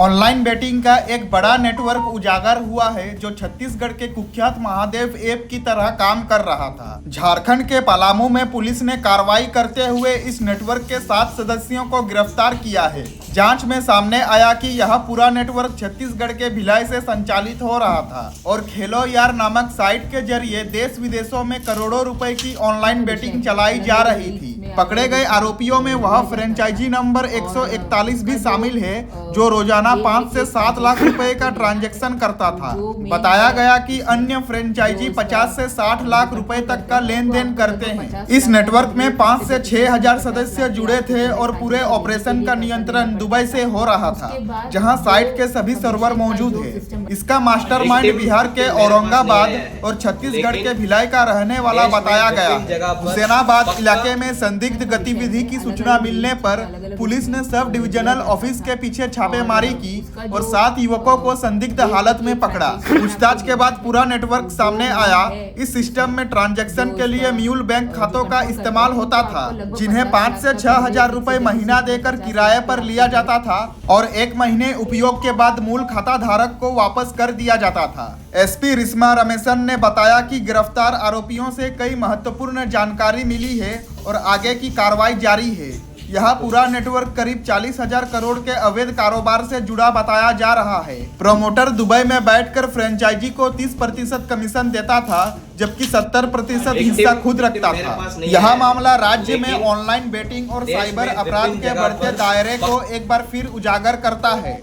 Online betting का एक बड़ा नेटवर्क उजागर हुआ है जो छत्तीसगढ़ के कुख्यात महादेव ऐप की तरह काम कर रहा था। झारखंड के पलामू में पुलिस ने कार्रवाई करते हुए इस नेटवर्क के 7 सदस्यों को गिरफ्तार किया है। जांच में सामने आया कि यह पूरा नेटवर्क छत्तीसगढ़ के भिलाई से संचालित हो रहा था और खेलो यार नामक साइट के जरिए देश विदेशों में करोड़ों रुपए की ऑनलाइन बेटिंग चलाई जा रही थी। पकड़े गए आरोपियों में वह फ्रेंचाइजी नंबर 141 भी शामिल है जो रोजाना 5 से 7 लाख रुपए का ट्रांजैक्शन करता था। बताया गया कि अन्य फ्रेंचाइजी 50 से 60 लाख रुपए तक का लेन देन करते हैं। इस नेटवर्क में 5 से 6 हजार सदस्य जुड़े थे और पूरे ऑपरेशन का नियंत्रण दुबई से हो रहा था, जहां साइट के सभी सर्वर मौजूद है। इसका मास्टरमाइंड बिहार के औरंगाबाद और छत्तीसगढ़ के भिलाई का रहने वाला बताया गया। हुसैनाबाद इलाके में संदिग्ध गतिविधि की सूचना मिलने पर पुलिस ने सब डिविजनल ऑफिस के पीछे छापेमारी की और 7 युवकों को संदिग्ध हालत में पकड़ा। पूछताछ के बाद पूरा नेटवर्क सामने आया। इस सिस्टम में ट्रांजैक्शन के लिए म्यूल बैंक खातों का इस्तेमाल होता था, जिन्हें 5 से 6 हजार रुपए महीना देकर किराए पर लिया जाता था और 1 महीने उपयोग के बाद मूल खाता धारक को वापस कर दिया जाता था। एसपी रिश्मा रमेशन ने बताया कि गिरफ्तार आरोपियों से कई महत्वपूर्ण जानकारी मिली है और आगे की कार्रवाई जारी है। यह पूरा नेटवर्क करीब 40,000 करोड़ के अवैध कारोबार से जुड़ा बताया जा रहा है। प्रमोटर दुबई में बैठकर फ्रेंचाइजी को 30% कमीशन देता था, जबकि 70% हिस्सा खुद रखता था। यह मामला राज्य में ऑनलाइन बेटिंग और साइबर अपराध के बढ़ते दायरे को एक बार फिर उजागर करता है।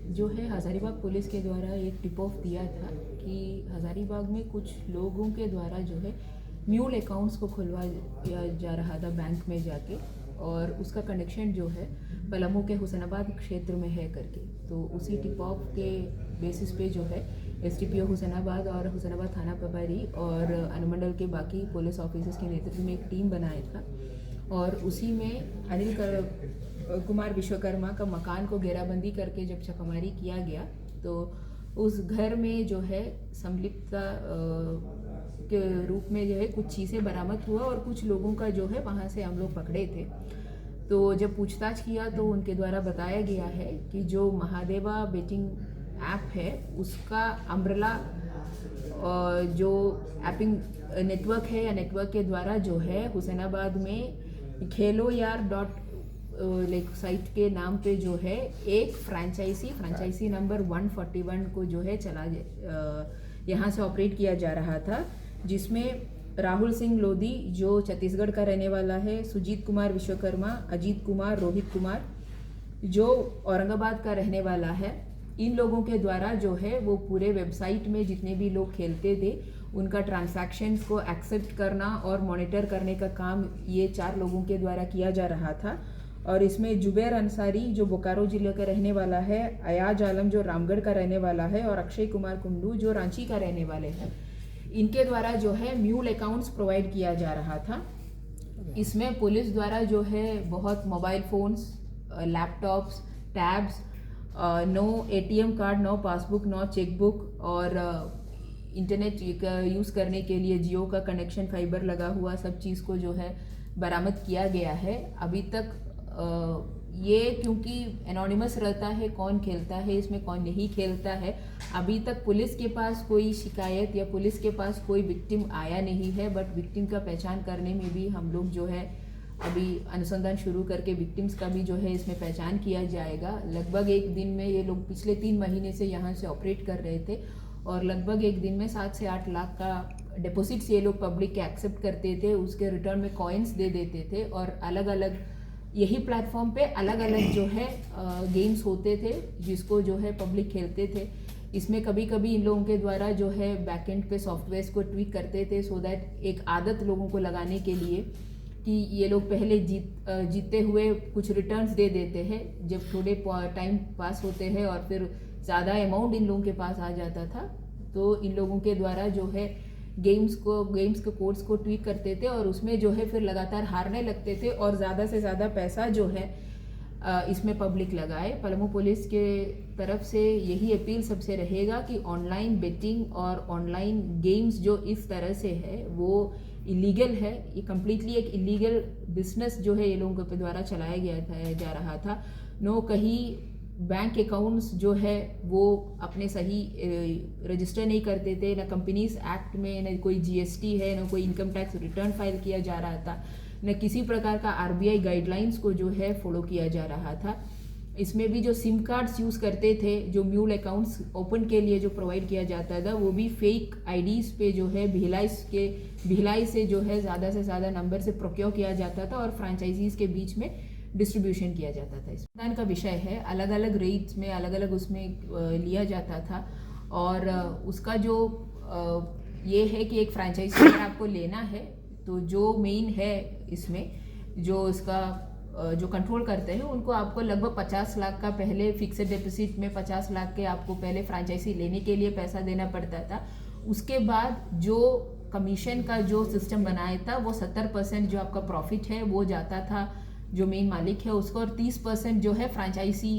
जो है हजारीबाग पुलिस के द्वारा एक टिप ऑफ दिया था कि हजारीबाग में कुछ लोगों के द्वारा जो है म्यूल अकाउंट्स को खुलवाया जा रहा था बैंक में जाके, और उसका कनेक्शन जो है पलामू के हुसैनाबाद क्षेत्र में है करके। तो उसी टिप ऑफ के बेसिस पे जो है एसडीपीओ हुसैनाबाद और हुसैनाबाद थाना प्रभारी और अनुमंडल के बाकी पुलिस ऑफिसर्स के नेतृत्व में एक टीम बनाया था और उसी में अनिल कुमार विश्वकर्मा का मकान को घेराबंदी करके जब छापामारी किया गया तो उस घर में जो है संलिप्तता के रूप में जो है कुछ चीज़ें बरामद हुआ और कुछ लोगों का जो है वहाँ से हम लोग पकड़े थे। तो जब पूछताछ किया तो उनके द्वारा बताया गया है कि जो महादेवा बेटिंग ऐप है उसका अम्ब्रेला जो ऐपिंग नेटवर्क है या नेटवर्क के द्वारा जो है हुसैनाबाद में खेलो यार साइट के नाम पे जो है एक फ्रेंचाइजी नंबर 141 को जो है यहाँ से ऑपरेट किया जा रहा था, जिसमें राहुल सिंह लोधी जो छत्तीसगढ़ का रहने वाला है, सुजीत कुमार विश्वकर्मा, अजीत कुमार, रोहित कुमार जो औरंगाबाद का रहने वाला है, इन लोगों के द्वारा जो है वो पूरे वेबसाइट में जितने भी लोग खेलते थे उनका ट्रांजैक्शंस को एक्सेप्ट करना और मॉनिटर करने का काम ये 4 लोगों के द्वारा किया जा रहा था। और इसमें जुबैर अंसारी जो बोकारो जिले का रहने वाला है, अयाज आलम जो रामगढ़ का रहने वाला है और अक्षय कुमार कुंडू जो रांची का रहने वाले हैं, इनके द्वारा जो है म्यूल अकाउंट्स प्रोवाइड किया जा रहा था। इसमें पुलिस द्वारा जो है बहुत mobile phones, laptops, tabs, no ATM card, no passbook, no chequebook और इंटरनेट यूज़ करने के लिए जियो का कनेक्शन, फाइबर लगा हुआ सब चीज़ को जो है बरामद किया गया है। अभी तक ये क्योंकि एनोनिमस रहता है कौन खेलता है इसमें कौन नहीं खेलता है, अभी तक पुलिस के पास कोई शिकायत या पुलिस के पास कोई विक्टिम आया नहीं है। बट विक्टिम का पहचान करने में भी हम लोग जो है अभी अनुसंधान शुरू करके विक्टिम्स का भी जो है इसमें पहचान किया जाएगा। लगभग एक दिन में ये लोग पिछले 3 महीने से यहाँ से ऑपरेट कर रहे थे और लगभग एक दिन में 7 से 8 लाख का डिपॉजिट्स ये लोग पब्लिक के एक्सेप्ट करते थे, उसके रिटर्न में कॉइन्स दे देते थे और अलग अलग यही प्लेटफॉर्म पे अलग अलग जो है गेम्स होते थे जिसको जो है पब्लिक खेलते थे। इसमें कभी कभी इन लोगों के द्वारा जो है बैकएंड पे सॉफ्टवेयर को ट्वीक करते थे सो दैट एक आदत लोगों को लगाने के लिए कि ये लोग पहले जीतते हुए कुछ रिटर्न्स दे देते हैं, जब थोड़े टाइम पास होते हैं और फिर ज़्यादा अमाउंट इन लोगों के पास आ जाता था तो इन लोगों के द्वारा जो है गेम्स के कोड्स को ट्वीक करते थे और उसमें जो है फिर लगातार हारने लगते थे और ज़्यादा से ज़्यादा पैसा जो है इसमें पब्लिक लगाए। पलामू पुलिस के तरफ से यही अपील सबसे रहेगा कि ऑनलाइन बेटिंग और ऑनलाइन गेम्स जो इस तरह से है वो इलीगल है। ये कम्प्लीटली एक इलीगल बिजनेस जो है ये लोगों के द्वारा चलाया गया था जा रहा था। नो कहीं बैंक अकाउंट्स जो है वो अपने सही रजिस्टर नहीं करते थे, ना कंपनीज एक्ट में ना कोई जीएसटी है, ना कोई इनकम टैक्स रिटर्न फाइल किया जा रहा था, न किसी प्रकार का आरबीआई गाइडलाइंस को जो है फॉलो किया जा रहा था। इसमें भी जो सिम कार्ड्स यूज़ करते थे, जो म्यूल अकाउंट्स ओपन के लिए जो प्रोवाइड किया जाता था, वो भी फेक आईडीज़ पे जो है भिलाई से जो है ज़्यादा से ज़्यादा नंबर से प्रोक्योर किया जाता था और फ्रेंचाइजीज़ के बीच में डिस्ट्रीब्यूशन किया जाता था। इस का विषय है, अलग अलग रेट्स में अलग अलग उसमें लिया जाता था और उसका जो ये है कि एक फ्रेंचाइजी अगर आपको लेना है तो जो मेन है इसमें जो इसका जो कंट्रोल करते हैं उनको आपको लगभग 50 लाख का पहले फिक्स्ड डिपॉजिट में 50 लाख के आपको पहले फ्रेंचाइजी लेने के लिए पैसा देना पड़ता था। उसके बाद जो कमीशन का जो सिस्टम बनाया था वो 70% जो आपका प्रॉफिट है वो जाता था जो मेन मालिक है उसको, और 30% जो है फ्रेंचाइजी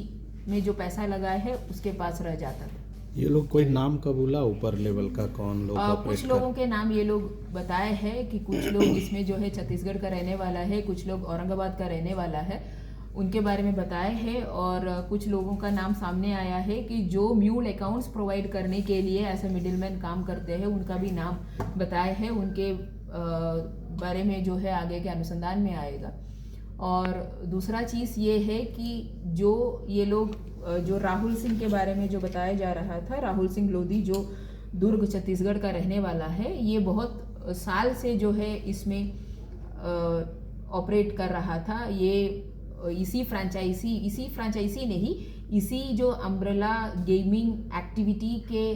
में जो पैसा लगाया है उसके पास रह जाता था। ये लोग कोई नाम कबूला ऊपर लेवल का कौन लोग कुछ लोगों के नाम ये लोग बताए हैं कि कुछ लोग इसमें जो है छत्तीसगढ़ का रहने वाला है, कुछ लोग औरंगाबाद का रहने वाला है, उनके बारे में बताए हैं। और कुछ लोगों का नाम सामने आया है कि जो म्यूल अकाउंट्स प्रोवाइड करने के लिए ऐसे मिडिलमैन काम करते हैं उनका भी नाम बताए हैं। उनके बारे में जो है आगे के अनुसंधान में आएगा। और दूसरा चीज़ ये है कि जो ये लोग जो राहुल सिंह के बारे में जो बताया जा रहा था, राहुल सिंह लोधी जो दुर्ग छत्तीसगढ़ का रहने वाला है, ये बहुत साल से जो है इसमें ऑपरेट कर रहा था। ये इसी फ्रेंचाइजी नहीं, इसी जो अम्ब्रेला गेमिंग एक्टिविटी के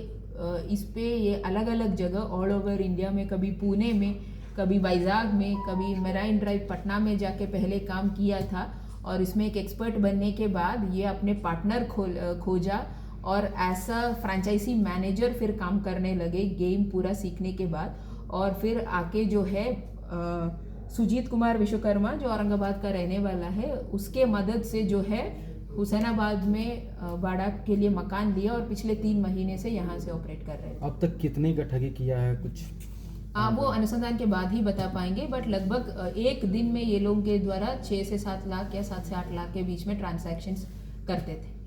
इस पे ये अलग अलग जगह ऑल ओवर इंडिया में, कभी पुणे में, कभी वाइजाग में, कभी मराइन ड्राइव पटना में जाके पहले काम किया था। और इसमें एक एक्सपर्ट बनने के बाद ये अपने पार्टनर खोजा और ऐसा फ्रेंचाइजी मैनेजर फिर काम करने लगे गेम पूरा सीखने के बाद। और फिर आके जो है सुजीत कुमार विश्वकर्मा जो औरंगाबाद का रहने वाला है, उसके मदद से जो है हुसैनाबाद में भाड़ा के लिए मकान लिया और पिछले 3 महीने से यहाँ से ऑपरेट कर रहे हैं। अब तक कितने का ठगी किया है कुछ? वो अनुसंधान के बाद ही बता पाएंगे, बट लगभग एक दिन में ये लोग के द्वारा 6 से 7 लाख या 7 से 8 लाख के बीच में ट्रांजैक्शंस करते थे।